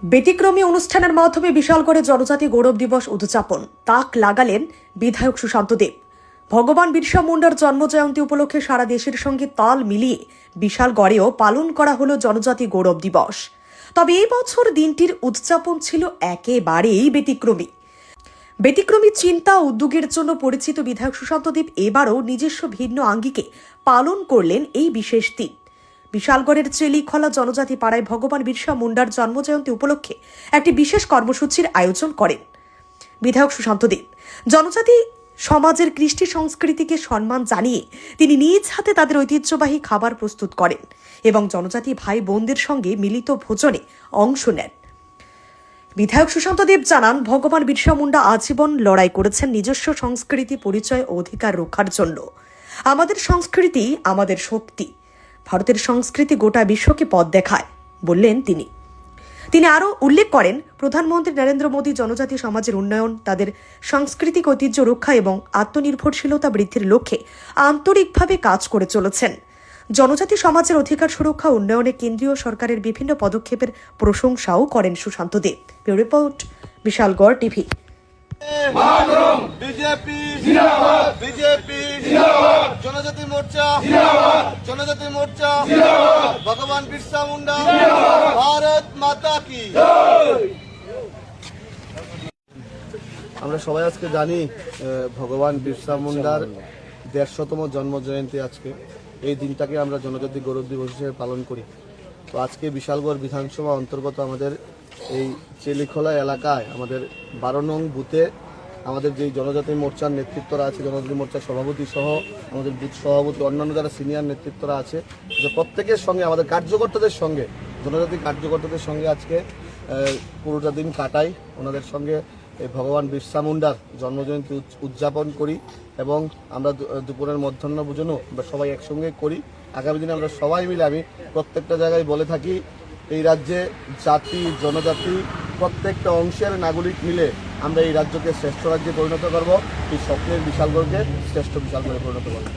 ব্যতিক্রমী অনুষ্ঠানের মাধ্যমে বিশালগড়ে জনজাতি গৌরব দিবস উদযাপন তাক লাগালেন বিধায়ক সুশান্ত দেব। ভগবান বিরসা মুন্ডার জন্মজয়ন্তী উপলক্ষে সারা দেশের সঙ্গে তাল মিলিয়ে বিশালগড়েও পালন করা হলো জনজাতি গৌরব দিবস। তবে এই বছর দিনটির উদযাপন ছিল একেবারেই ব্যতিক্রমী চিন্তা ও উদ্যোগের জন্য পরিচিত বিধায়ক সুশান্ত দেব এবারও নিজস্ব ভিন্ন আঙ্গিকে পালন করলেন এই বিশেষ দিন। বিশালগড়ের চেলিখলা জনজাতি পাড়ায় ভগবান বিরসা মুন্ডার জন্মজয়ন্তী উপলক্ষে একটি বিশেষ কর্মসূচির আয়োজন করেন বিধায়ক সুশান্ত দেব। জনজাতি সমাজের কৃষ্টি সংস্কৃতিকে সম্মান জানিয়ে তিনি নিজ হাতে তাদের ঐতিহ্যবাহী খাবার প্রস্তুত করেন এবং জনজাতি ভাই বোনদের সঙ্গে মিলিত ভোজনে অংশ নেন। বিধায়ক সুশান্ত দেব জানান, ভগবান বিরসা মুন্ডা আজীবন লড়াই করেছেন নিজস্ব সংস্কৃতি পরিচয় ও অধিকার রক্ষার জন্য। আমাদের সংস্কৃতি আমাদের শক্তি, ভারতের সংস্কৃতি গোটা বিশ্বকে পথ দেখায় বললেন তিনি আরও উল্লেখ করেন, প্রধানমন্ত্রী নরেন্দ্র মোদী জনজাতি সমাজের উন্নয়ন, তাদের সাংস্কৃতিক ঐতিহ্য রক্ষা এবং আত্মনির্ভরশীলতা বৃদ্ধির লক্ষ্যে আন্তরিকভাবে কাজ করে চলেছেন। জনজাতি সমাজের অধিকার সুরক্ষা উন্নয়নে কেন্দ্রীয় সরকারের বিভিন্ন পদক্ষেপের প্রশংসাও করেন Sushanta Deb. Report, Bishalgarh TV. BJP জিন্দাবাদ, বিজেপি জিন্দাবাদ, জনজাতি মোর্চা জিন্দাবাদ, জনজাতি মোর্চা জিন্দাবাদ, ভগবান বিরসা মুন্ডা জিন্দাবাদ, ভারত মাতা কি জয়। আমরা সবাই আজকে জানি ভগবান বিরসা মুন্ডার 150তম জন্ম জয়ন্তী আজকে। এই দিনটাকে আমরা জনজাতি গৌরব দিবস হিসেবে পালন করি। তো আজকে বিশালগড় বিধানসভা অন্তর্গত আমাদের এই চেলিখলা এলাকায় আমাদের 12 নং বুথে আমাদের যেই জনজাতি মোর্চার নেতৃত্বরা আছে, জনজাতি মোর্চার সভাপতি সহ আমাদের বুথ সভাপতি, অন্যান্য যারা সিনিয়র নেতৃত্বরা আছে, যে প্রত্যেকের সঙ্গে আমাদের কার্যকর্তাদের সঙ্গে, জনজাতি কার্যকর্তাদের সঙ্গে আজকে পুরোটা দিন কাটাই। ওনাদের সঙ্গে এই ভগবান বিরসা মুন্ডার জন্মজয়ন্তী উদযাপন করি এবং আমরা দুপুরের মধ্যাহ্ন ভোজনও সবাই একসঙ্গে করি। আগামী দিনে আমরা সবাই মিলে, আমি প্রত্যেকটা জায়গায় বলে থাকি, এই রাজ্যে জাতি জনজাতি প্রত্যেকটা অংশের নাগরিক মিলে আমরা এই রাজ্যকে শ্রেষ্ঠ রাজ্যে পরিণত করব, এই স্বপ্নের বিশালগড়কে শ্রেষ্ঠ বিশালগড়ে পরিণত করব।